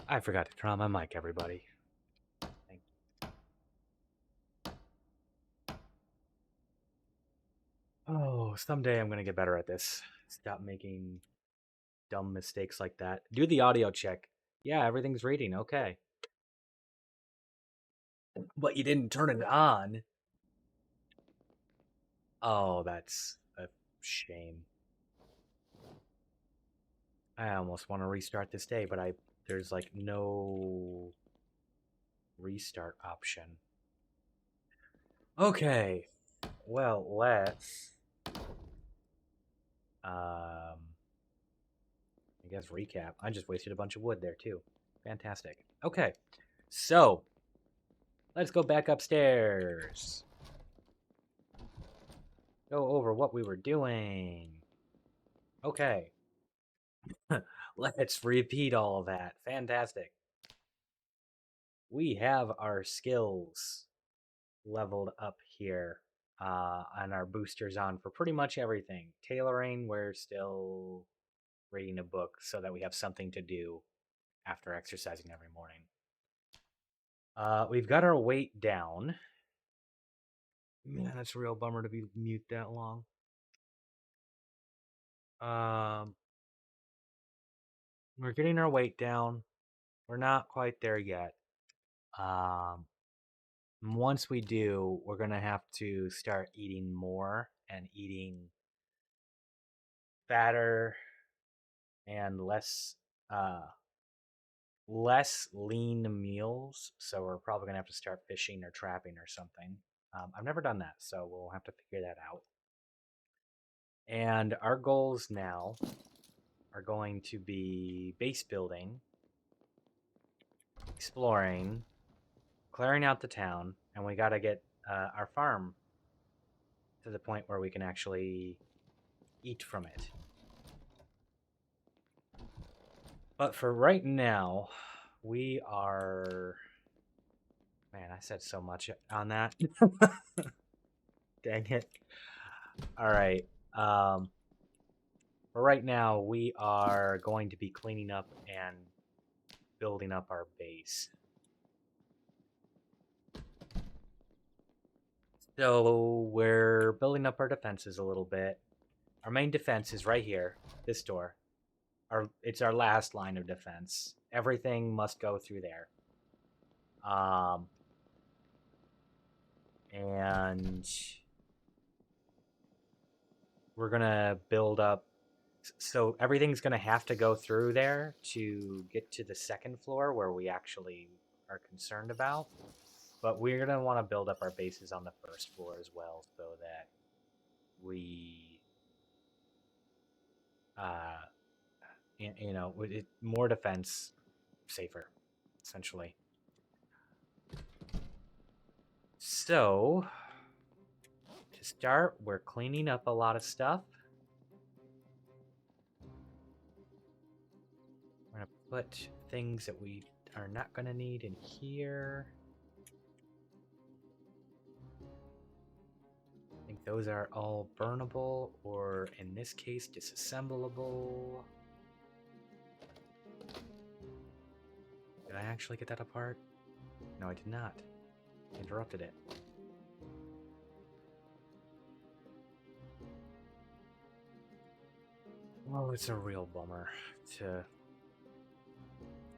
I forgot to turn on my mic, everybody. Thank you. Oh, someday I'm gonna get better at this. Stop making dumb mistakes like that. Do the audio check. Yeah, everything's reading. Okay. But you didn't turn it on. Oh, that's a shame. I almost want to restart this day, but there's like no restart option. Okay. Well, let's I guess recap. I just wasted a bunch of wood there too. Fantastic. Okay. So, let's go back upstairs. Go over what we were doing. Okay. Let's repeat all of that. Fantastic. We have our skills leveled up here. And our boosters on for pretty much everything. Tailoring, we're still reading a book so that we have something to do after exercising every morning. We've got our weight down. Man, that's a real bummer to be mute that long. We're getting our weight down. We're not quite there yet. Once we do, we're gonna have to start eating more and eating fatter and less lean meals. So we're probably gonna have to start fishing or trapping or something. I've never done that, so we'll have to figure that out. And our goals now are going to be base building, exploring, clearing out the town, and we got to get our farm to the point where we can actually eat from it. But for right now, we are. Man, I said so much on that. Dang it. All right. For right now, we are going to be cleaning up and building up our base. So we're building up our defenses a little bit. Our main defense is right here, this door. It's our last line of defense. Everything must go through there. And we're gonna build up. So everything's gonna have to go through there to get to the second floor where we actually are concerned about. But we're gonna want to build up our bases on the first floor as well, so that we, uh, more defense, safer, essentially. So to start, we're cleaning up a lot of stuff. We're gonna put things that we are not gonna need in here. I think those are all burnable, or in this case, disassemblable. Did I actually get that apart? No, I did not. I interrupted it. Well, it's a real bummer to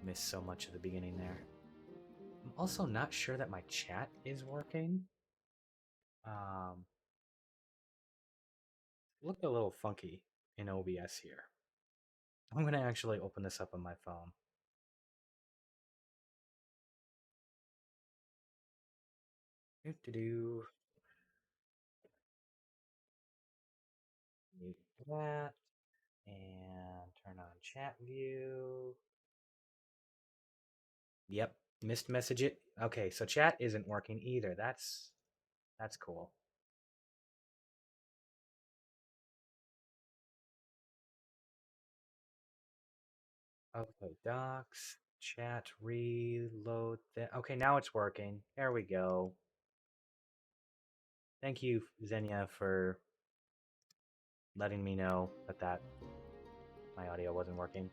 miss so much of the beginning there. I'm also not sure that my chat is working. Looked a little funky in OBS here. I'm gonna actually open this up on my phone. Do mute that and turn on chat view. Yep, missed message it. Okay, so chat isn't working either. That's cool. Okay, docs, chat, reload that. Okay, now it's working. There we go. Thank you, Xenia, for letting me know that my audio wasn't working.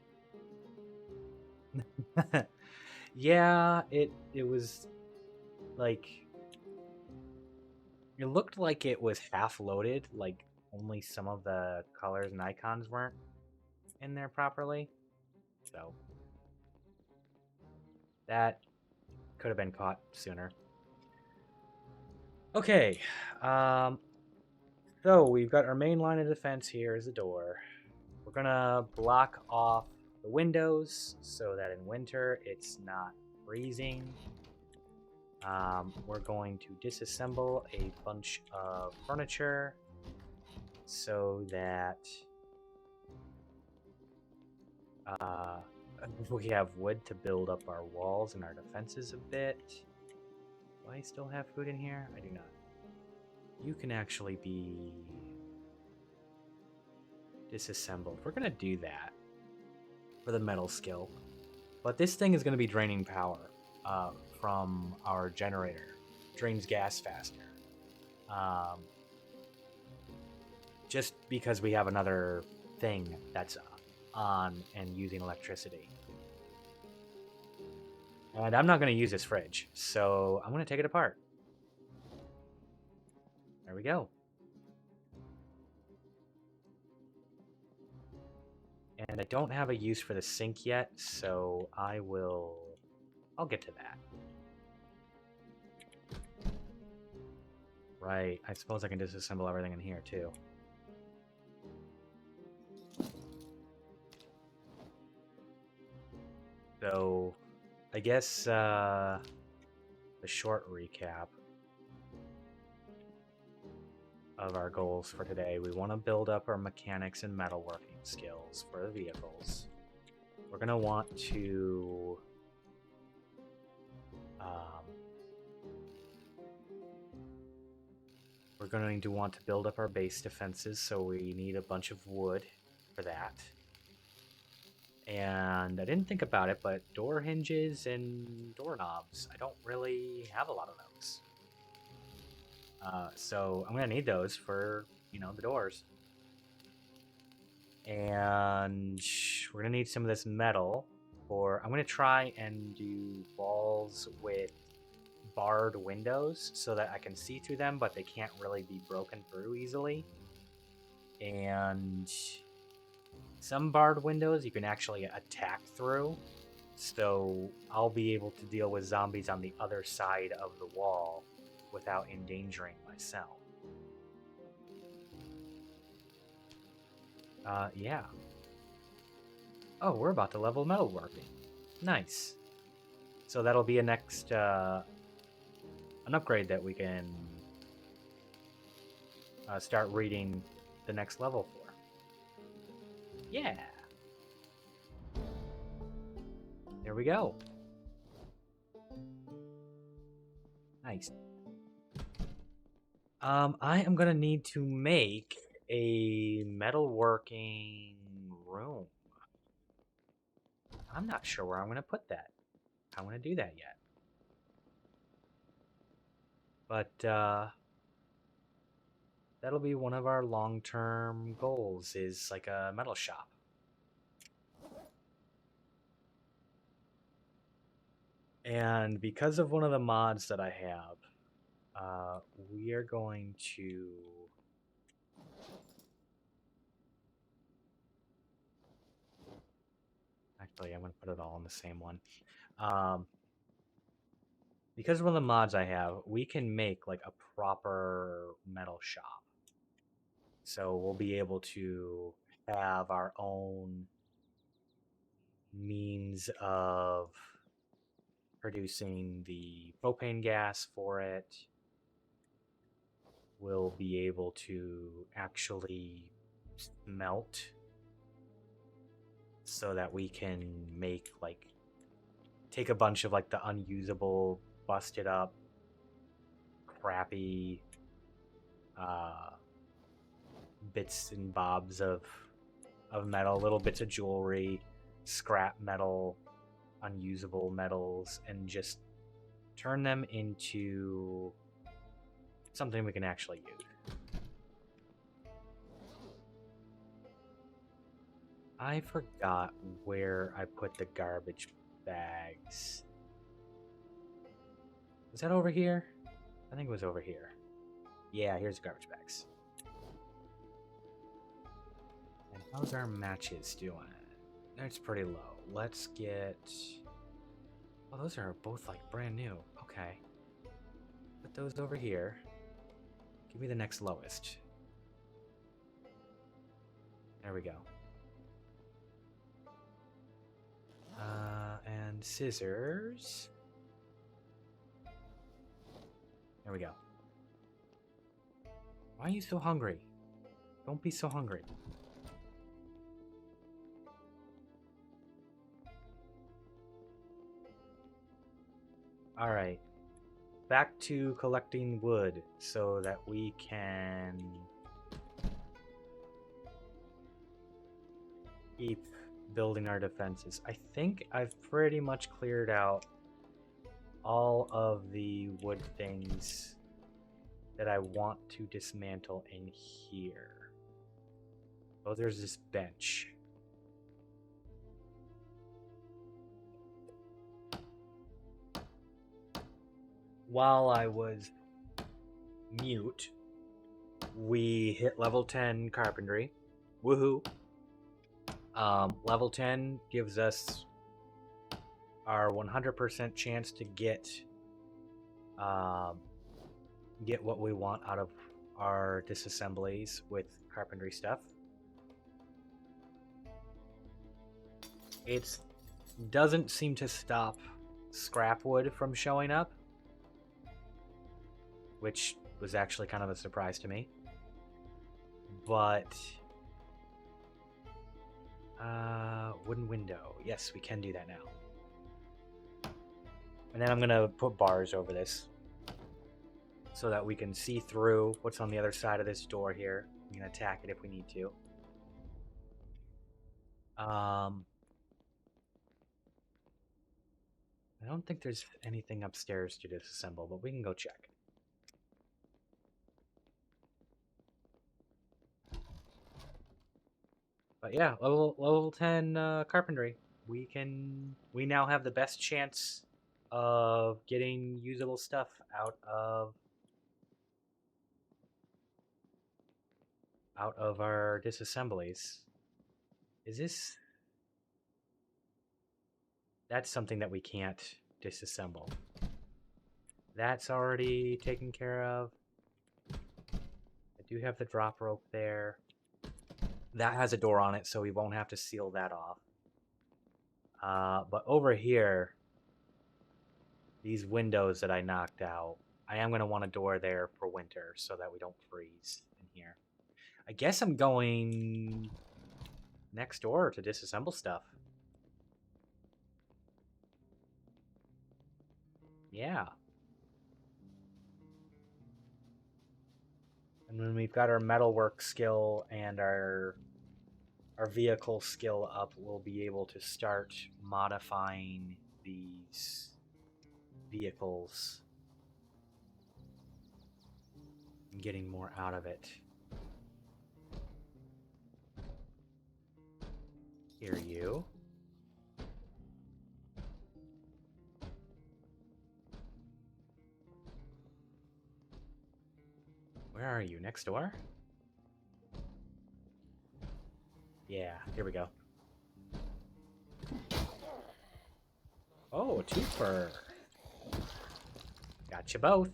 Yeah, it was like it looked like it was half loaded, like only some of the colors and icons weren't in there properly. So that could have been caught sooner. Okay, um, so we've got our main line of defense here is the door. We're gonna block off the windows so that in winter it's not freezing. We're going to disassemble a bunch of furniture so that uh, we have wood to build up our walls and our defenses a bit. Do I still have food in here? I do not. You can actually be disassembled. We're gonna do that for the metal skill. But this thing is gonna be draining power from our generator. Drains gas faster. Just because we have another thing that's on and using electricity. And I'm not going to use this fridge, so I'm going to take it apart. There we go. And I don't have a use for the sink yet, so I'll get to that. Right, I suppose I can disassemble everything in here too. So, I guess the short recap of our goals for today. We want to build up our mechanics and metalworking skills for the vehicles. We're going to want to build up our base defenses, so we need a bunch of wood for that. And I didn't think about it, but door hinges and doorknobs, I don't really have a lot of those. So I'm going to need those for, the doors. And we're going to need some of this metal I'm going to try and do walls with barred windows so that I can see through them, but they can't really be broken through easily. And some barred windows you can actually attack through, so I'll be able to deal with zombies on the other side of the wall without endangering myself. Yeah. Oh, we're about to level metalworking. Nice. So that'll be a next, an upgrade that we can start reading the next level for. Yeah. There we go. Nice. I am gonna need to make a metalworking room. I'm not sure where I'm gonna put that. I'm gonna do that yet. But that'll be one of our long-term goals, is like a metal shop. And because of one of the mods that I have, we are going to actually, I'm going to put it all in the same one. Because of one of the mods I have, we can make like a proper metal shop. So we'll be able to have our own means of producing the propane gas for it. We'll be able to actually melt so that we can make take a bunch of the unusable, busted up, crappy bits and bobs of metal, little bits of jewelry, scrap metal, unusable metals, and just turn them into something we can actually use. I forgot where I put the garbage bags. Was that over here? I think it was over here. Yeah, here's garbage bags. And how's our matches doing? That's pretty low. Let's get... Oh, those are both like brand new. Okay. Put those over here. Give me the next lowest. There we go. And scissors. There we go. Why are you so hungry? Don't be so hungry. Alright. Back to collecting wood so that we can keep building our defenses. I think I've pretty much cleared out all of the wood things that I want to dismantle in here. Oh, there's this bench. While I was mute, we hit level 10 carpentry. Woohoo! Level 10 gives us our 100% chance to get what we want out of our disassemblies with carpentry stuff. It doesn't seem to stop scrap wood from showing up, which was actually kind of a surprise to me. But wooden window. Yes, we can do that now. And then I'm gonna put bars over this so that we can see through what's on the other side of this door here. We can attack it if we need to. I don't think there's anything upstairs to disassemble, but we can go check. But yeah, level 10 carpentry. We now have the best chance of getting usable stuff out of our disassemblies. Is this... That's something that we can't disassemble. That's already taken care of. I do have the drop rope there. That has a door on it, so we won't have to seal that off. But over here, these windows that I knocked out, I am going to want a door there for winter so that we don't freeze in here. I guess I'm going next door to disassemble stuff. Yeah. And when we've got our metalwork skill and our vehicle skill up, we'll be able to start modifying these vehicles and getting more out of it. Here, you. Where are you? Next door? Yeah, here we go. Oh, a twofer. Got you both.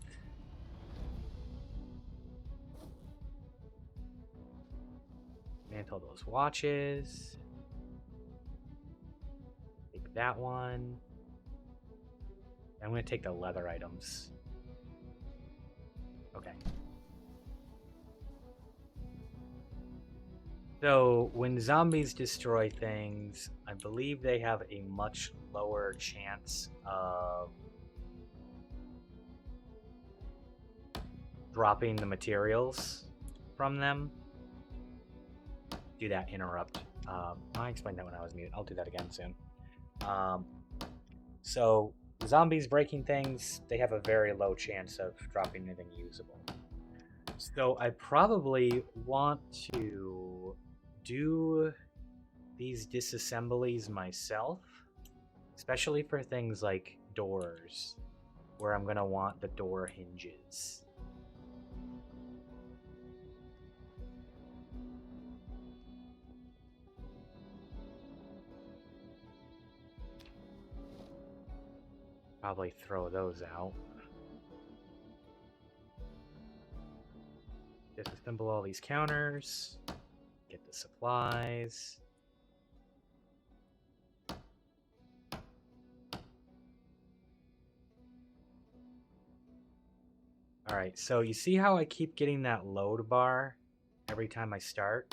Mantle those watches. Take that one. I'm going to take the leather items. Okay. So, when zombies destroy things, I believe they have a much lower chance of dropping the materials from them. Do that, interrupt. I explained that when I was muted. I'll do that again soon. So, zombies breaking things, they have a very low chance of dropping anything usable. So, I probably want to do these disassemblies myself Especially for things like doors, where I'm going to want the door hinges. Probably throw those out. Disassemble all these counters. Get the supplies. Alright, so you see how I keep getting that load bar every time I start?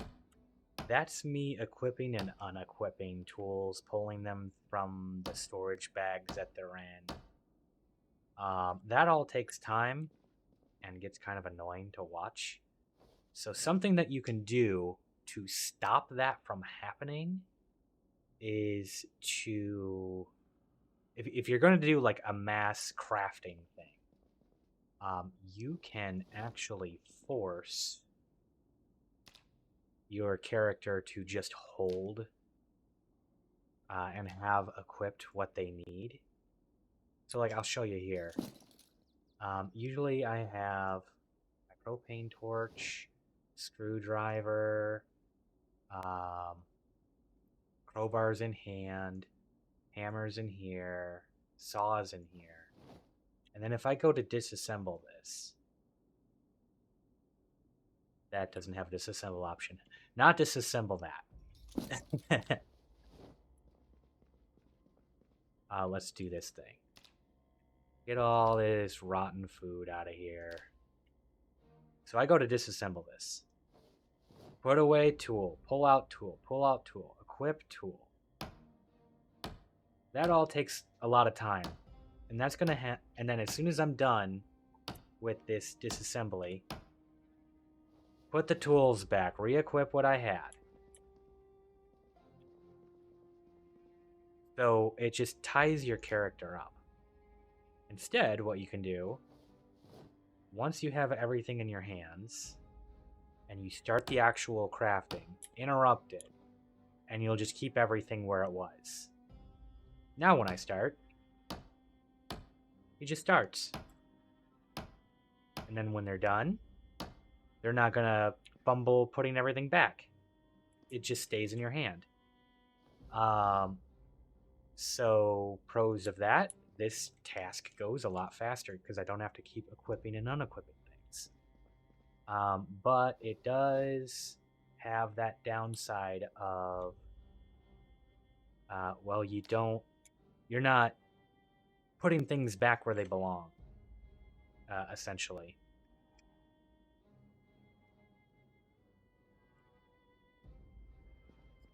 That's me equipping and unequipping tools, pulling them from the storage bags that they're in. That all takes time and gets kind of annoying to watch. So something that you can do to stop that from happening is to, if you're going to do like a mass crafting thing, you can actually force your character to just hold and have equipped what they need. So like I'll show you here. Usually I have my propane torch, screwdriver, crowbars in hand, hammers in here, saws in here. And then if I go to disassemble this, that doesn't have a disassemble option. Not disassemble that. Let's do this thing. Get all this rotten food out of here. So I go to disassemble this. Put away tool, pull out tool, equip tool. That all takes a lot of time. And that's going to and then as soon as I'm done with this disassembly, put the tools back, re-equip what I had. So it just ties your character up. Instead, what you can do, once you have everything in your hands, and you start the actual crafting, interrupt it, and you'll just keep everything where it was. Now when I start, it just starts. And then when they're done, they're not going to fumble putting everything back. It just stays in your hand. So pros of that, this task goes a lot faster because I don't have to keep equipping and unequipping things. But it does have that downside of, well, you're not putting things back where they belong, essentially.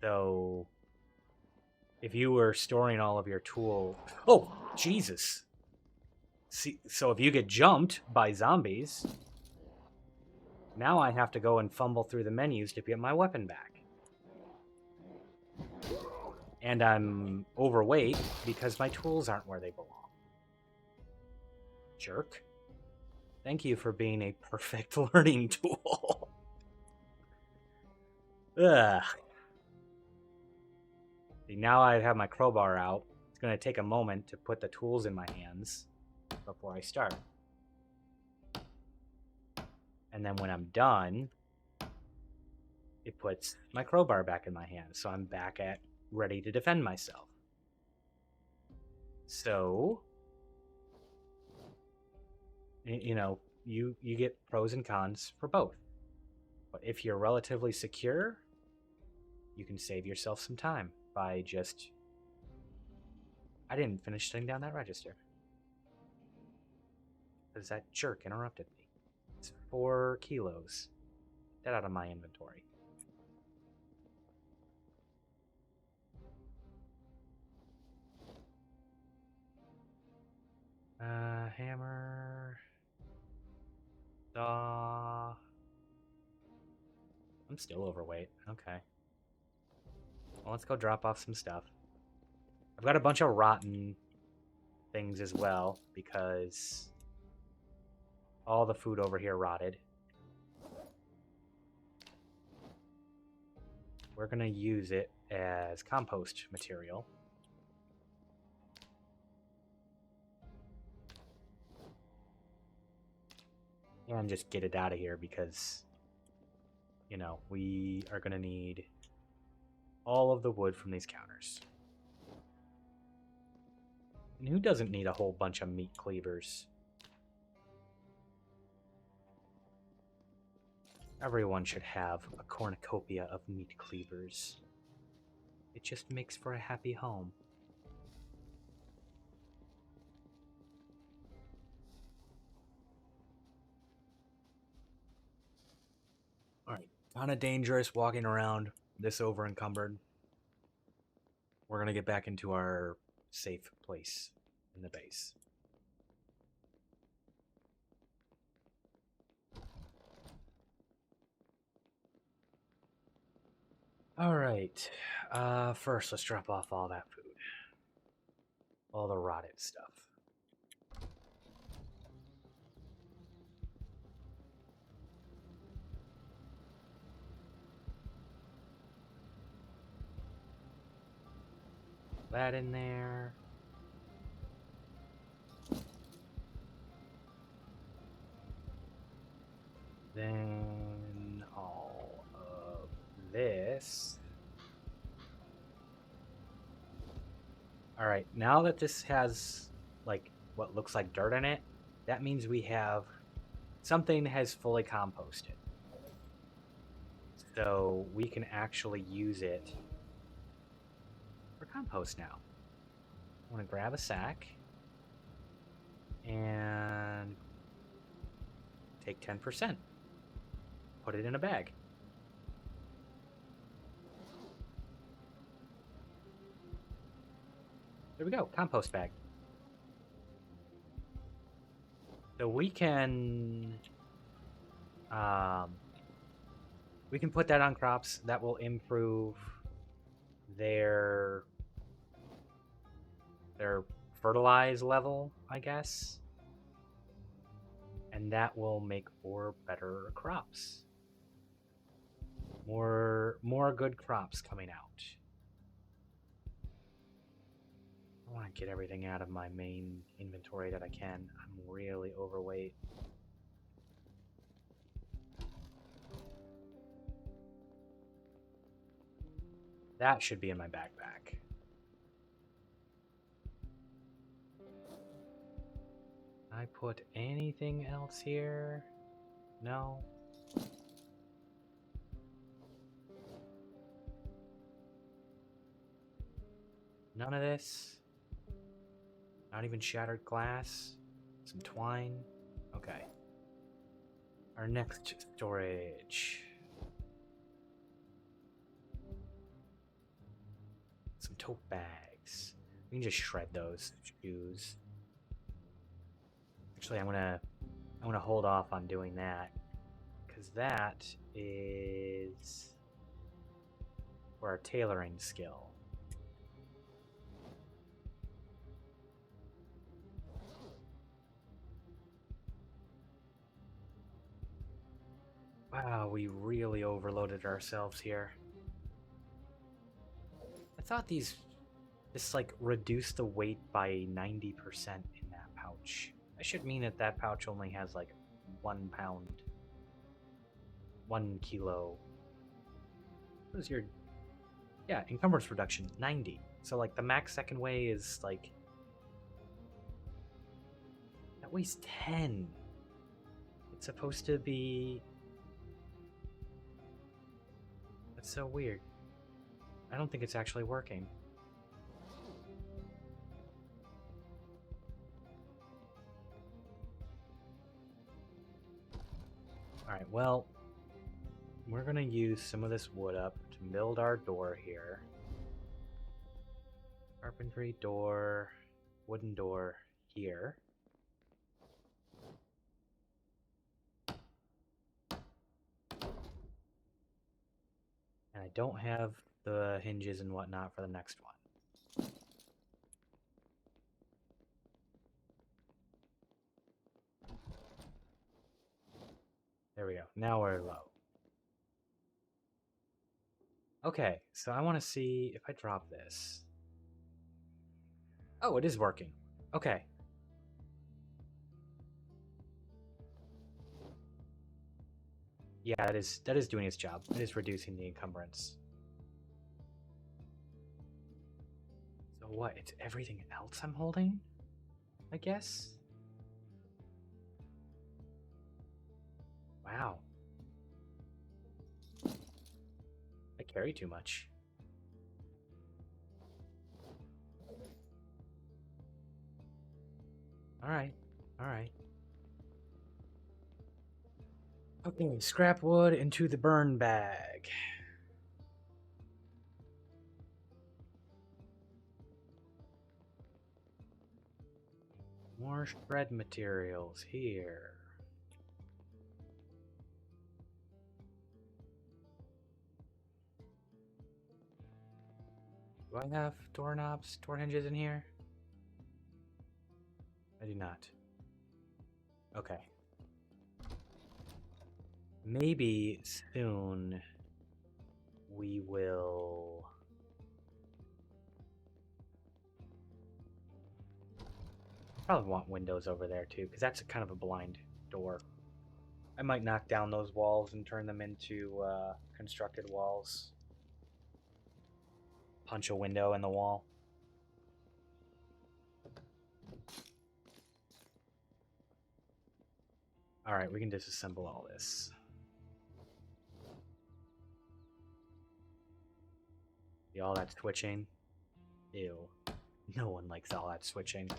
So if you were storing all of your tool... Oh, Jesus! See, so if you get jumped by zombies, now I have to go and fumble through the menus to get my weapon back. And I'm overweight because my tools aren't where they belong. Jerk. Thank you for being a perfect learning tool. Ugh. See, now I have my crowbar out. It's going to take a moment to put the tools in my hands before I start. And then when I'm done, it puts my crowbar back in my hand. So I'm back at ready to defend myself. So, you know, you get pros and cons for both. But if you're relatively secure, you can save yourself some time by just... I didn't finish setting down that register. Because that jerk interrupted me. It's 4 kilos. Get that out of my inventory. Hammer. Saw. I'm still overweight. Okay. Well, let's go drop off some stuff. I've got a bunch of rotten things as well, because all the food over here rotted. We're going to use it as compost material. And just get it out of here because, you know, we are going to need all of the wood from these counters. And who doesn't need a whole bunch of meat cleavers? Everyone should have a cornucopia of meat cleavers. It just makes for a happy home. Alright, kind of dangerous walking around this over encumbered. We're going to get back into our safe place in the base. Alright, first let's drop off all that food. All the rotted stuff. That in there. Then all of this. Alright, now that this has like what looks like dirt in it, that means we have something has fully composted. So we can actually use it for compost now. I want to grab a sack and take 10%. Put it in a bag. There we go, compost bag. So we can put that on crops. That will improve their fertilize level, I guess. And that will make for better crops. More good crops coming out. I want to get everything out of my main inventory that I can. I'm really overweight. That should be in my backpack. I put anything else here? No. None of this? Not even shattered glass? Some twine? Okay. Our next storage. Some tote bags. We can just shred those shoes. Actually, I'm gonna hold off on doing that because that is for our tailoring skill. Wow, we really overloaded ourselves here. I thought this like reduced the weight by 90% in that pouch. That should mean that pouch only has like 1 pound, 1 kilo. What is your, yeah, encumbrance reduction, 90. So like the max second weigh is like, that weighs 10. It's supposed to be, that's so weird. I don't think it's actually working. Alright, well, we're gonna use some of this wood up to build our door here. Carpentry door, wooden door here. And I don't have the hinges and whatnot for the next one. There we go. Now we're low. Okay, so I want to see if I drop this. Oh, it is working. Okay. Yeah, that is doing its job. It is reducing the encumbrance. So what? It's everything else I'm holding? I guess? Wow. I carry too much. Alright. Alright. Okay, scrap wood into the burn bag. More shred materials here. Do I have doorknobs, door hinges in here? I do not. Okay. Maybe soon we will... Probably want windows over there too, because that's kind of a blind door. I might knock down those walls and turn them into constructed walls. Punch a window in the wall. Alright, we can disassemble all this. See all that switching? Ew. No one likes all that switching.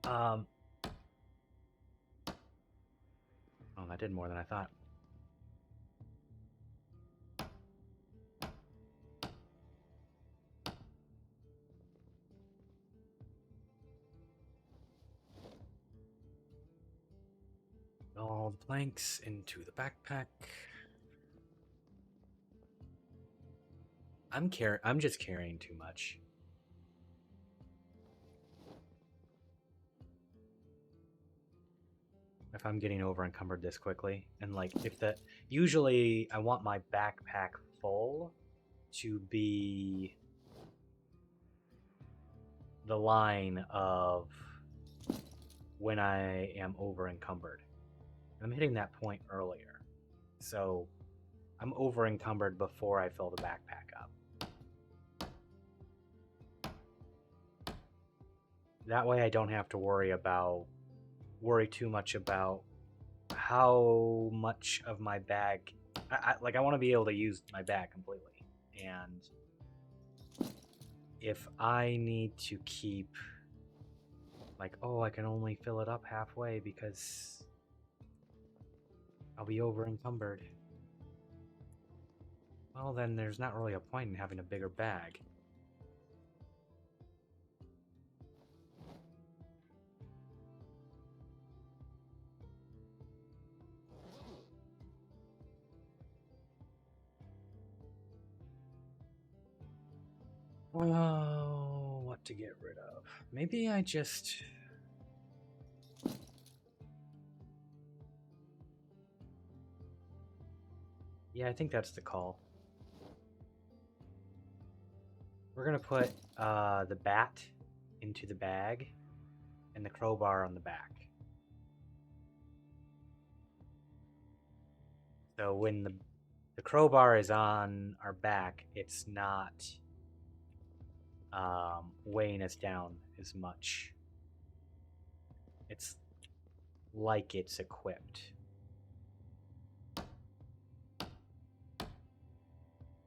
Oh, that did more than I thought. All the planks into the backpack. I'm just carrying too much. If I'm getting over encumbered this quickly, and like if the usually I want my backpack full to be the line of when I am over encumbered. I'm hitting that point earlier, so I'm over encumbered before I fill the backpack up. That way I don't have to worry too much about how much of my bag I want to be able to use my bag completely, and if I need to keep like, oh, I can only fill it up halfway because I'll be over encumbered, well then there's not really a point in having a bigger bag. Oh, what to get rid of? Maybe I just... Yeah, I think that's the call. We're gonna put the bat into the bag and the crowbar on the back. So when the crowbar is on our back, it's not weighing us down as much. It's like it's equipped.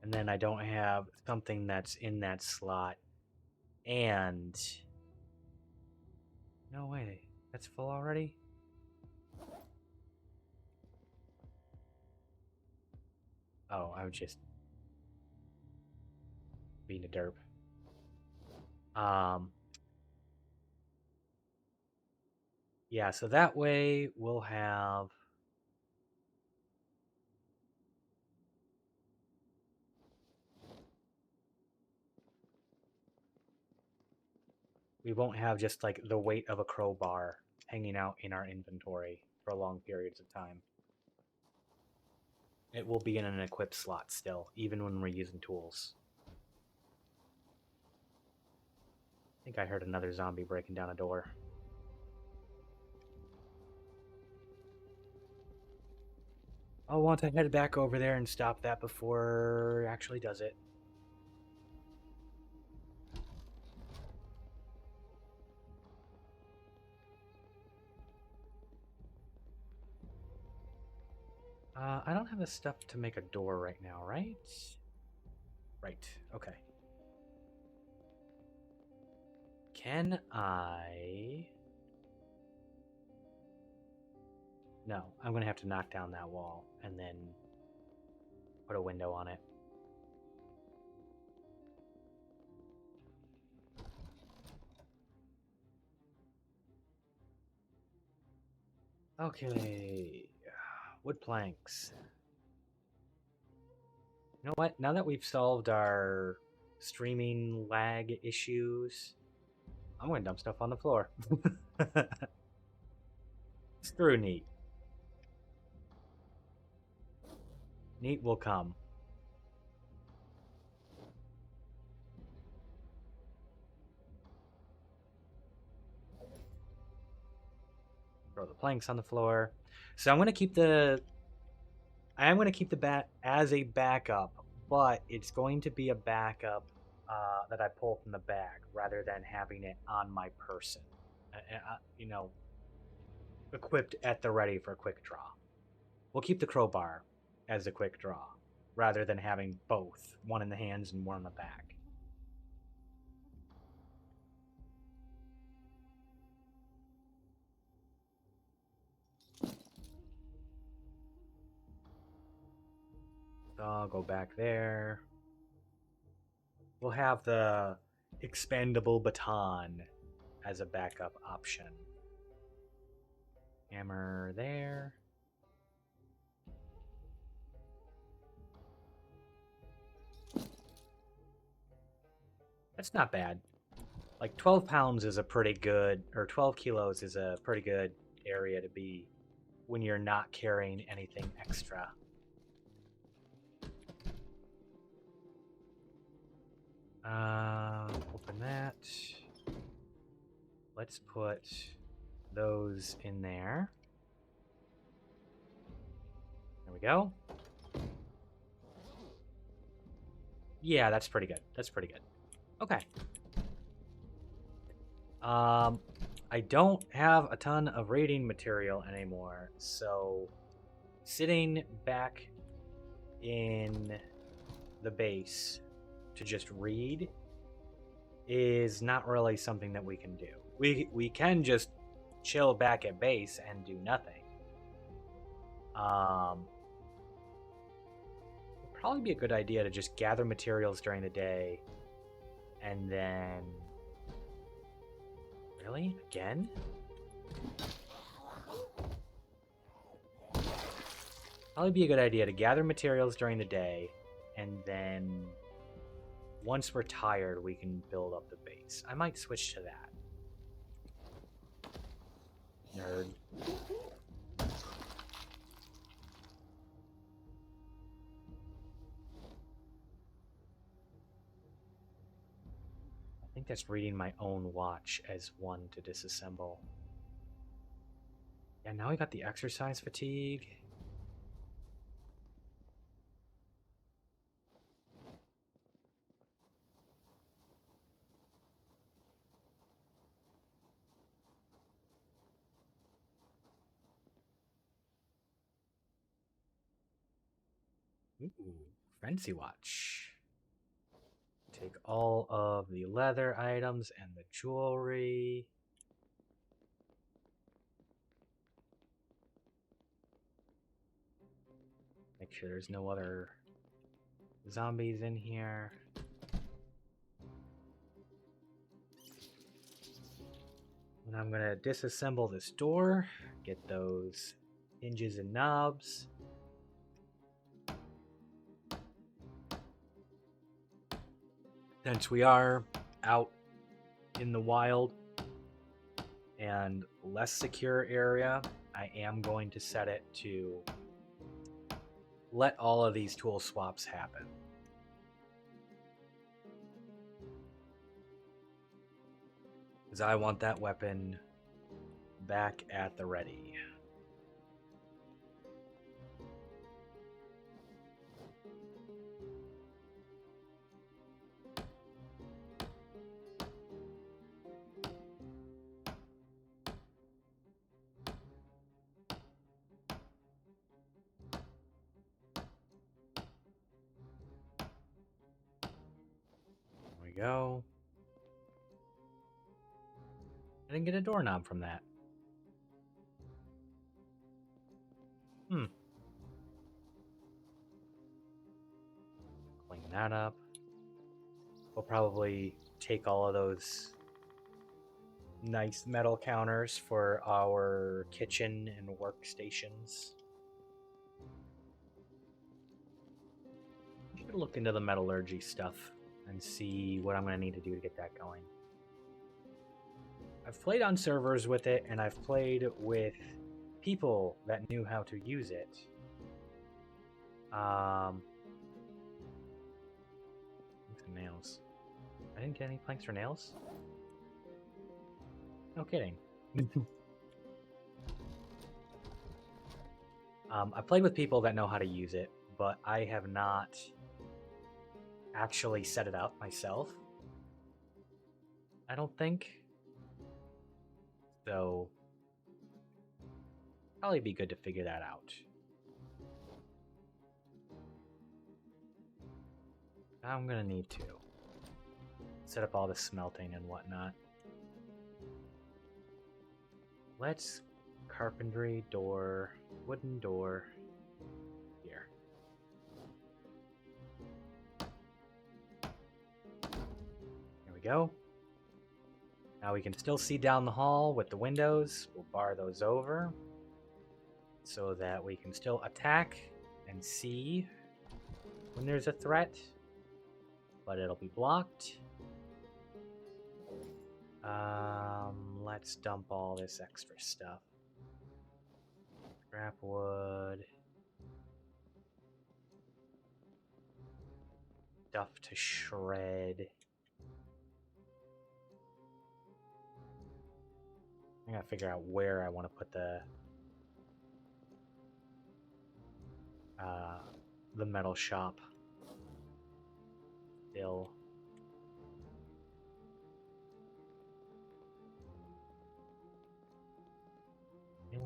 And then I don't have something that's in that slot. And... No way, that's full already? Oh, I was just being a derp. Yeah, so that way we'll have... We won't have just like the weight of a crowbar hanging out in our inventory for long periods of time. It will be in an equipped slot still, even when we're using tools. I think I heard another zombie breaking down a door. I'll want to head back over there and stop that before it actually does it. I don't have the stuff to make a door right now, right? Right, okay. Can I... No, I'm going to have to knock down that wall and then put a window on it. Okay, wood planks. You know what? Now that we've solved our streaming lag issues, I'm going to dump stuff on the floor. Screw neat. Neat will come. Throw the planks on the floor. So I'm going to keep the... I am going to keep the bat as a backup, but it's going to be a backup that I pull from the bag rather than having it on my person. You know, equipped at the ready for a quick draw. We'll keep the crowbar as a quick draw rather than having both, one in the hands and one in the back. So I'll go back there. We'll have the expandable baton as a backup option. Hammer there. That's not bad. Like 12 pounds is a pretty good, or 12 kilos is a pretty good area to be when you're not carrying anything extra. Open that. Let's put those in there. There we go. Yeah, that's pretty good. That's pretty good. Okay. I don't have a ton of reading material anymore, so sitting back in the base to just read is not really something that we can do. We can just chill back at base and do nothing. It'd probably be a good idea to just gather materials during the day and then... Really? Again? Probably be a good idea to gather materials during the day, and then once we're tired, we can build up the base. I might switch to that. Nerd. I think that's reading my own watch as one to disassemble. Yeah, now we got the exercise fatigue. Ooh, fancy watch. Take all of the leather items and the jewelry. Make sure there's no other zombies in here. And I'm gonna disassemble this door, get those hinges and knobs. Since we are out in the wild and less secure area, I am going to set it to let all of these tool swaps happen. Because I want that weapon back at the ready. we go. I didn't get a doorknob from that. Clean that up. We'll probably take all of those nice metal counters for our kitchen and workstations. I should look into the metallurgy stuff and see what I'm going to need to do to get that going. I've played on servers with it, and I've played with people that knew how to use it. Some nails. I didn't get any planks for nails? No kidding. I played with people that know how to use it, but I have not actually set it up myself. I don't think. So, probably be good to figure that out. I'm gonna need to set up all the smelting and whatnot. Let's carpentry door, wooden door here. There we go. Now we can still see down the hall with the windows. We'll bar those over so that we can still attack and see when there's a threat, but it'll be blocked. Let's dump all this extra stuff. Scrap wood. Stuff to shred. I gotta figure out where I want to put the metal shop. Still.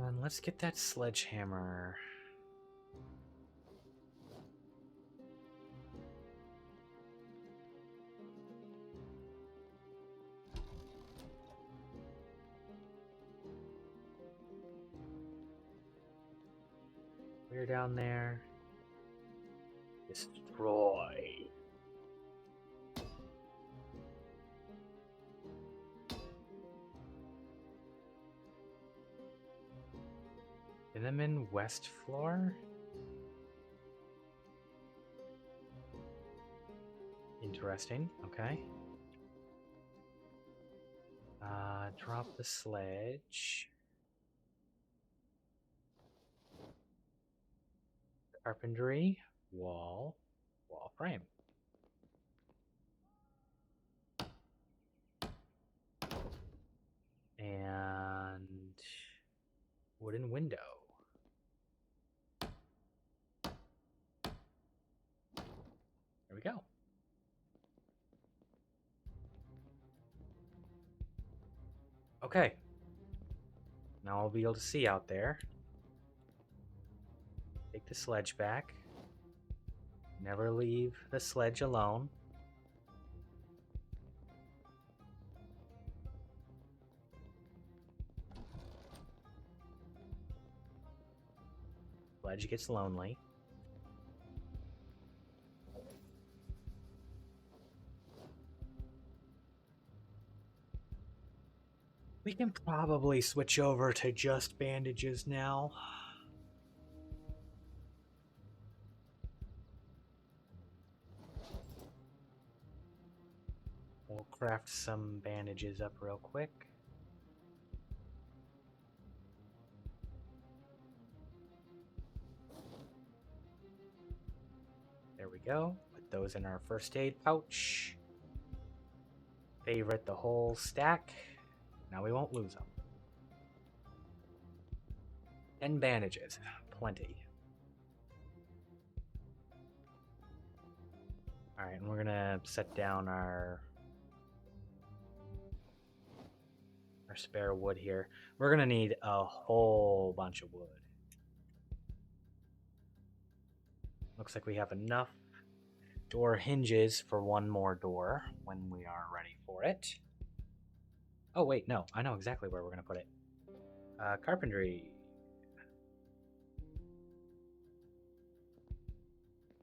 And let's get that sledgehammer. We're down there. Destroy. Get them in west floor. Interesting. Okay. Drop the sledge. Carpentry, wall frame. And wooden window. There we go. Okay. Now I'll be able to see out there. Take the sledge back. Never leave the sledge alone. Sledge gets lonely. We can probably switch over to just bandages now. We'll craft some bandages up real quick. There we go. Put those in our first aid pouch. Favorite the whole stack. Now we won't lose them. 10 bandages. Plenty. Alright, and we're gonna set down our spare wood here. We're gonna need a whole bunch of wood. Looks like we have enough door hinges for one more door when we are ready for it. Oh, wait, no. I know exactly where we're going to put it. Carpentry.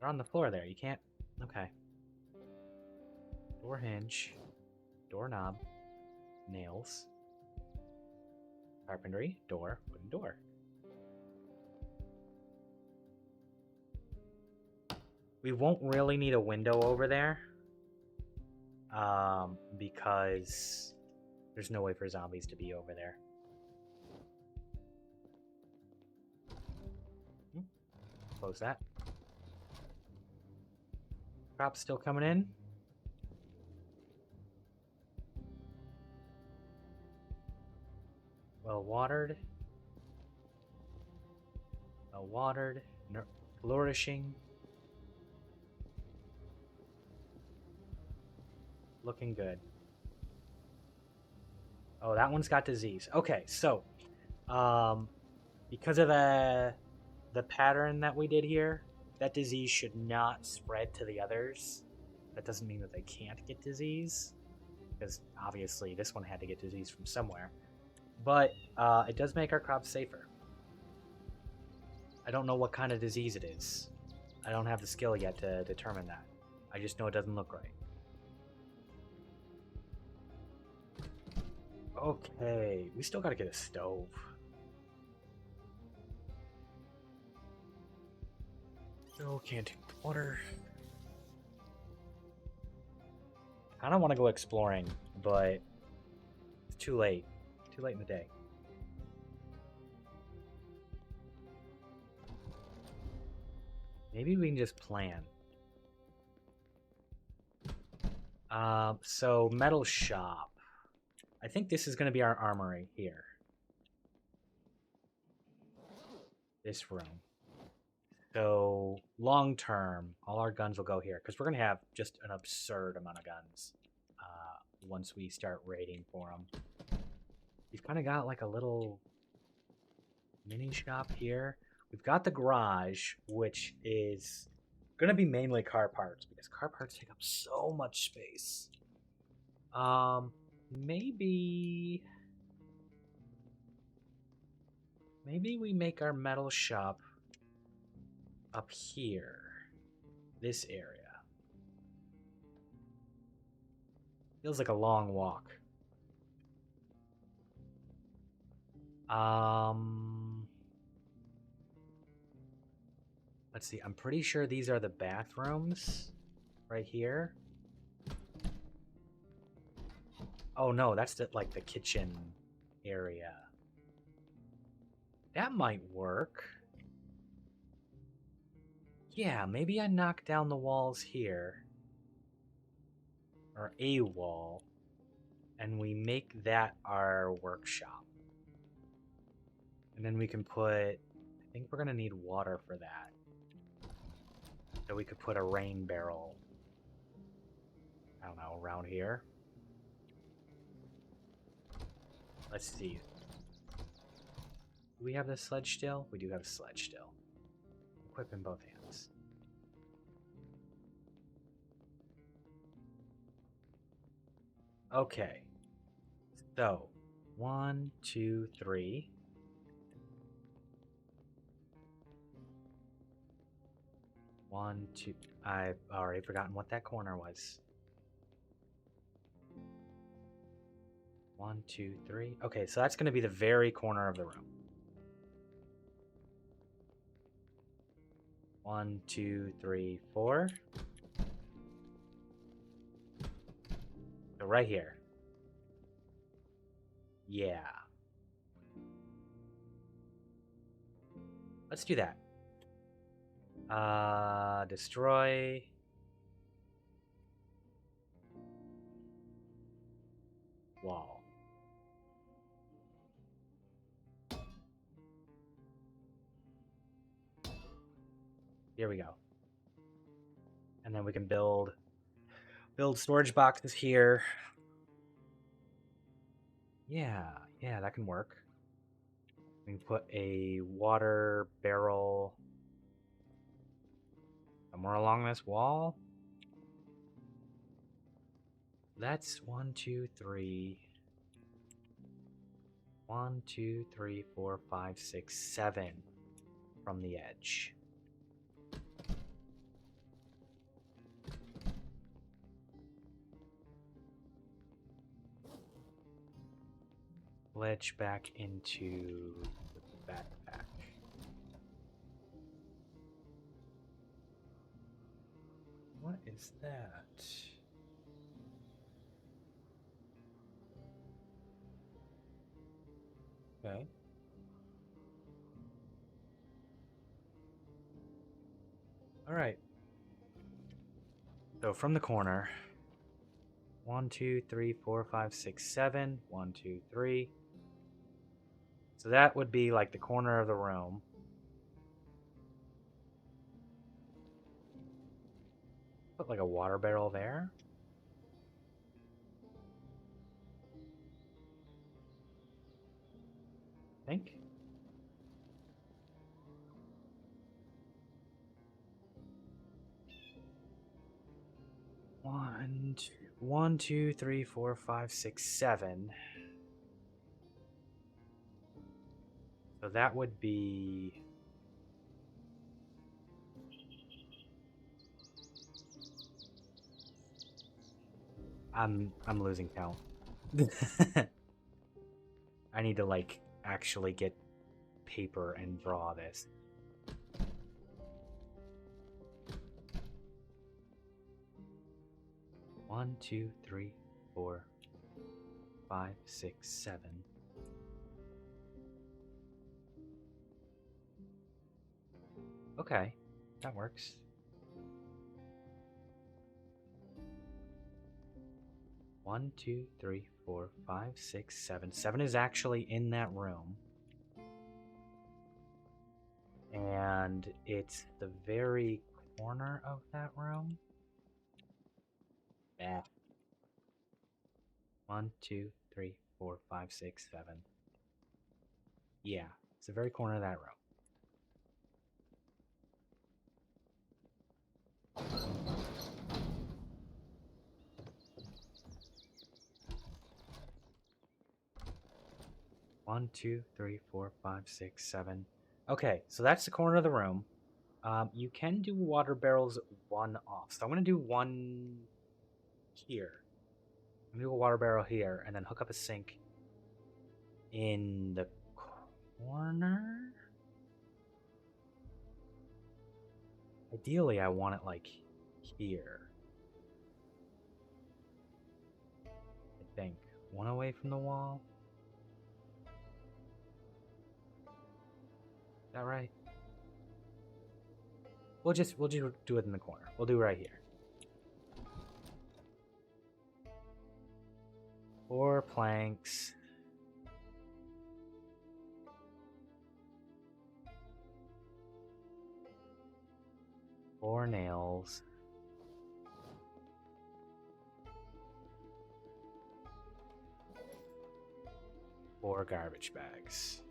They're on the floor there. You can't... Okay. Door hinge. Doorknob. Nails. Carpentry. Door. Wooden door. We won't really need a window over there. Because there's no way for zombies to be over there. Close that. Crops still coming in. Well watered. Well watered. Flourishing. Looking good. Oh, that one's got disease. Okay, so because of the pattern that we did here, that disease should not spread to the others. That doesn't mean that they can't get disease, because obviously this one had to get disease from somewhere. But it does make our crops safer. I don't know what kind of disease it is. I don't have the skill yet to determine that. I just know it doesn't look right. Okay, we still gotta get a stove. No, can't take water. I don't want to go exploring, but it's too late. Too late in the day. Maybe we can just plan. So metal shop. I think this is going to be our armory here. This room. So long term, all our guns will go here because we're going to have just an absurd amount of guns once we start raiding for them. We've kind of got like a little mini shop here. We've got the garage, which is going to be mainly car parts because car parts take up so much space. Maybe we make our metal shop up here, this area. Feels like a long walk. Let's see. I'm pretty sure these are the bathrooms right here. Oh no, that's the kitchen area. That might work. Yeah, maybe I knock down the walls here. Or a wall. And we make that our workshop. And then we can put... I think we're going to need water for that. So we could put a rain barrel, I don't know, around here. Let's see. Do we have the sledge still? We do have a sledge still. Equip in both hands. Okay. So, 1, 2, 3. One, two. I've already forgotten what that corner was. 1, 2, 3. Okay, so that's going to be the very corner of the room. 1, 2, 3, 4. So right here. Yeah. Let's do that. Destroy. Wall. Here we go. And then we can build storage boxes here. Yeah, that can work. We can put a water barrel somewhere along this wall. That's 1, 2, 3. 1, 2, 3, 4, 5, 6, 7 from the edge. Ledge back into the backpack. What is that? Okay. All right. So from the corner, 1, 2, 3, 4, 5, 6, 7. 1, 2, 3. So that would be like the corner of the room. Put like a water barrel there. I think. One, two, 3, 4, 5, 6, 7. So that would be. I'm losing count. I need to like actually get paper and draw this. One, two, 3, 4, 5, 6, 7. Okay, that works. One, two, 3, 4, 5, 6, 7. 7 is actually in that room. And it's the very corner of that room. Yeah. 1, 2, 3, 4, 5, 6, 7. Yeah, it's the very corner of that room. One, two, 3, 4, 5, 6, 7. Okay, so that's the corner of the room. You can do water barrels one off. So I'm going to do one here. I'm going to do a water barrel here and then hook up a sink in the corner. Ideally, I want it like here. I think. One away from the wall. Is that right? We'll just do it in the corner. We'll do it right here. 4 planks. 4 nails. 4 garbage bags.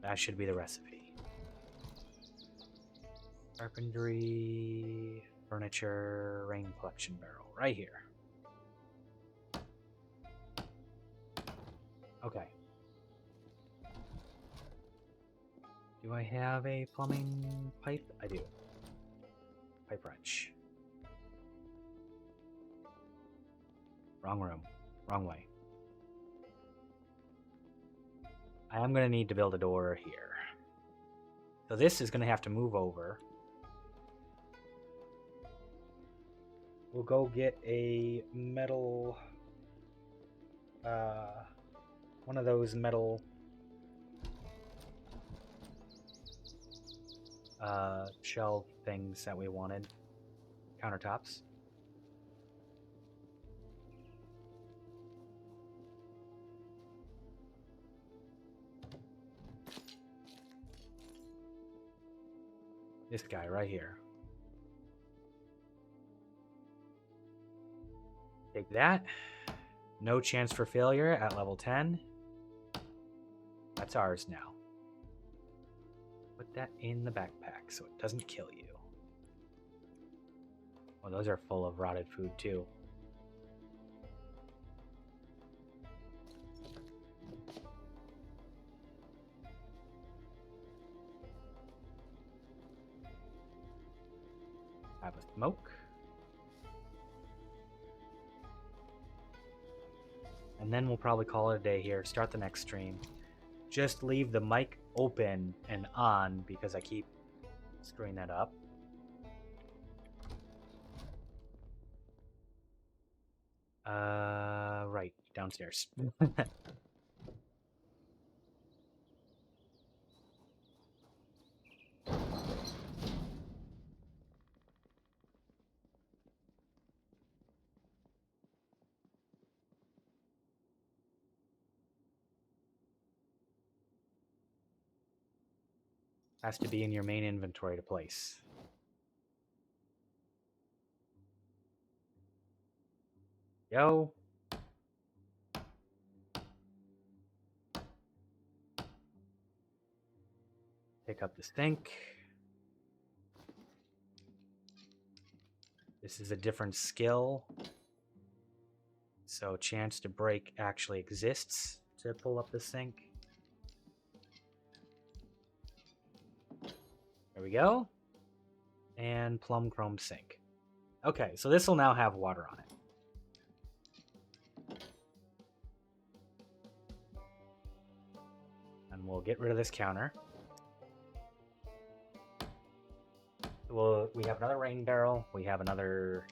That should be the recipe. Carpentry, furniture, rain collection barrel, right here. Okay. Do I have a plumbing pipe? I do. Pipe wrench. Wrong room. Wrong way. I am going to need to build a door here. So this is going to have to move over. We'll go get a metal... one of those metal... shelf things that we wanted. Countertops. This guy right here. Take that. No chance for failure at level 10. That's ours now. Put that in the backpack so it doesn't kill you. Oh, those are full of rotted food too. Have a smoke. And then we'll probably call it a day here. Start the next stream. Just leave the mic open and on because I keep screwing that up. Right, downstairs. Has to be in your main inventory to place. Yo. Pick up the sink. This is a different skill. So chance to break actually exists to pull up the sink. There we go. And plum chrome sink. Okay, so this will now have water on it. And we'll get rid of this counter. We have another rain barrel. We have another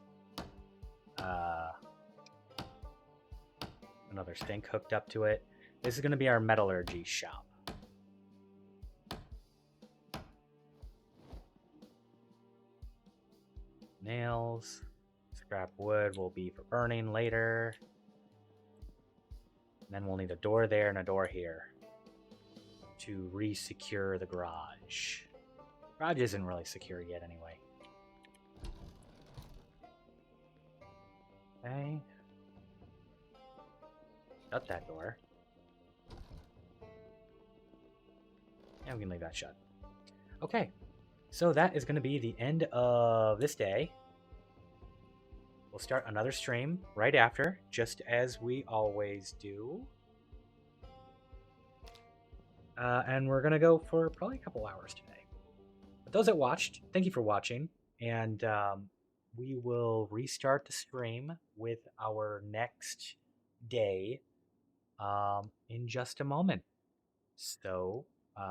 sink hooked up to it. This is going to be our metallurgy shop. Nails, scrap wood will be for burning later. And then we'll need a door there and a door here to re-secure the garage. Garage isn't really secure yet anyway. Okay. Shut that door. And we can leave that shut. Okay. So that is going to be the end of this day. We'll start another stream right after, just as we always do. And we're going to go for probably a couple hours today. But those that watched, thank you for watching. And we will restart the stream with our next day in just a moment. So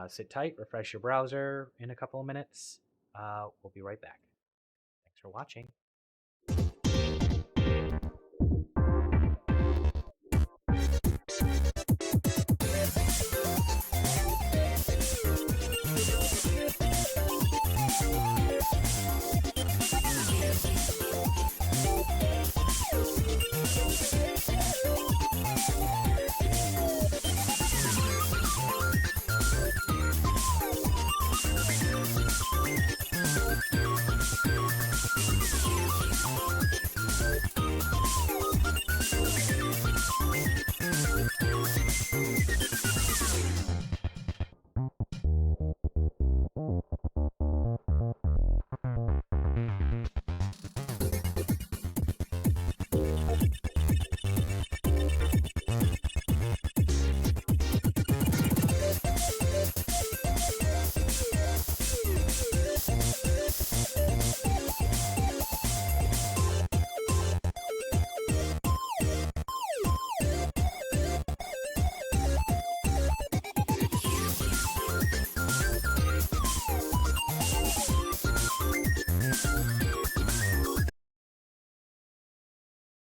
sit tight, refresh your browser in a couple of minutes. We'll be right back. Thanks for watching.